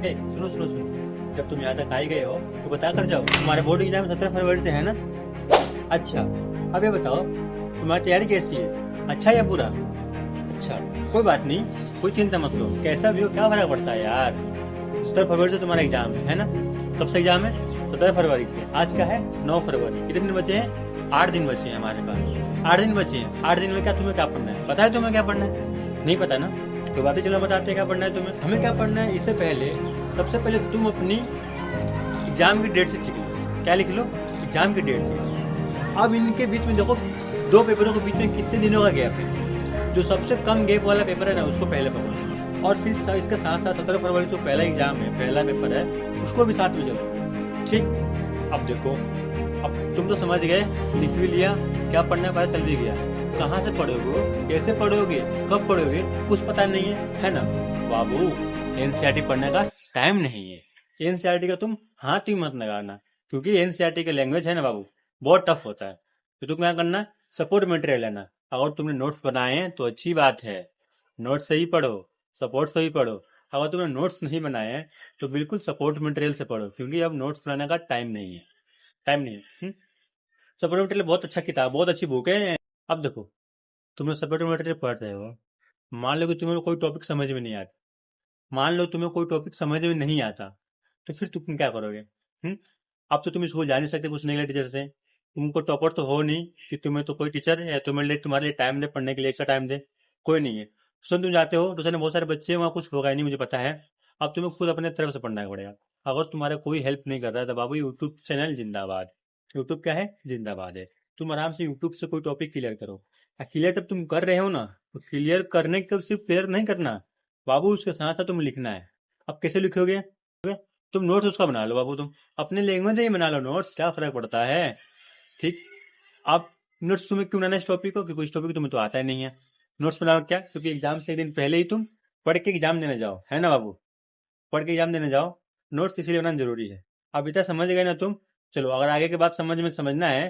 सुनो सुनो सुनो, जब तुम यहाँ तक आ ही गए हो तो बता कर जाओ, तुम्हारे बोर्ड एग्जाम 17 फरवरी से है ना? अच्छा, अब ये बताओ तुम्हारी तैयारी कैसी है, अच्छा या बुरा? अच्छा, कोई बात नहीं, कोई चिंता मत लो, कैसा भी हो क्या फर्क पड़ता है यार। 17 फरवरी से तुम्हारा एग्जाम है ना? कब से एग्जाम है? 17 फरवरी से। आज क्या है? 9 फरवरी। कितने दिन बचे हैं? 8 दिन बचे हैं हमारे पास। 8 दिन बचे हैं। 8 दिन में क्या तुम्हें क्या पढ़ना है, पता है तुम्हें क्या पढ़ना है? नहीं पता ना? तो बातें चलो बताते हैं क्या पढ़ना है तुम्हें। हमें क्या पढ़ना है इससे पहले, सबसे पहले तुम अपनी एग्जाम की डेट शीट लिख लो। क्या लिख लो? एग्जाम की डेट शीट। अब इनके बीच में देखो, दो पेपरों के बीच में कितने दिनों का गैप है। जो सबसे कम गैप वाला पेपर है ना, उसको पहले पकड़ो, और फिर इसके साथ साथ 17 फरवरी जो पहला एग्जाम है, पहला पेपर है, उसको भी साथ में चलो। ठीक। अब देखो, अब तुम तो समझ गए, लिख भी लिया, क्या पढ़ना है पता चल भी गया। कहाँ से पढ़ोगे, कैसे पढ़ोगे, कब पढ़ोगे, कुछ पता नहीं है ना? बाबू, एनसीईआरटी पढ़ने का टाइम नहीं है। एनसीईआरटी का तुम हाथ ही मत लगाना, क्योंकि एनसीईआरटी का लैंग्वेज है ना बाबू, बहुत टफ होता है। तो तुम क्या करना, सपोर्ट मटेरियल लेना। अगर तुमने नोट्स बनाए हैं तो अच्छी बात है, नोट्स से ही पढ़ो, सपोर्ट से ही पढ़ो। अगर तुमने नोट्स नहीं बनाए हैं तो बिल्कुल सपोर्ट मटेरियल से पढ़ो, क्योंकि अब नोट्स बनाने का टाइम नहीं है, टाइम नहीं है। सपोर्ट मटेरियल बहुत अच्छा किताब, बहुत अच्छी बुक है। अब देखो, तुम सपोर्ट मटेरियल पढ़ रहे हो, मान लो कि तुम्हें कोई टॉपिक समझ में नहीं आता, मान लो तुम्हें कोई टॉपिक समझ में नहीं आता, तो फिर तुम क्या करोगे? अब तो तुम स्कूल जा नहीं सकते पूछने के लिए टीचर से, तुमको टॉपर तो हो नहीं कि तुम्हें तो कोई टीचर है तुम्हारे लिए टाइम दे, पढ़ने के लिए एक्स्ट्रा टाइम दे, कोई नहीं है। ट्यूशन तुम जाते हो, ट्यूशन में बहुत सारे बच्चे हैं, वहाँ कुछ होगा ही नहीं, मुझे पता है। अब तुम्हें खुद अपने तरफ से पढ़ना पड़ेगा। अगर तुम्हारा कोई हेल्प नहीं कर रहा है तो बाबू, यूट्यूब चैनल जिंदाबाद। यूट्यूब क्या है? जिंदाबाद है। तुम आराम से यूट्यूब से कोई टॉपिक क्लियर करो। क्लियर जब तुम कर रहे हो ना, तो क्लियर करने के सिर्फ क्लियर नहीं करना बाबू, उसके साथ साथ तुम लिखना है। अब कैसे लिखोगे? तुम नोट्स उसका बना लो बाबू, तुम अपने लैंग्वेज में ही बना लो नोट्स, क्या फर्क पड़ता है। ठीक। आप नोट्स तुम्हें क्यों बनाना इस टॉपिक को, क्योंकि इस टॉपिक तुम्हें तो आता ही नहीं है। नोट्स बनाओ क्या, क्योंकि एग्जाम से एक दिन पहले ही तुम पढ़ के एग्जाम देने जाओ, है ना बाबू? पढ़ के एग्जाम देने जाओ, नोट्स इसीलिए बनाना जरूरी है। अब इतना समझ गए ना तुम? चलो, अगर आगे की बात समझना है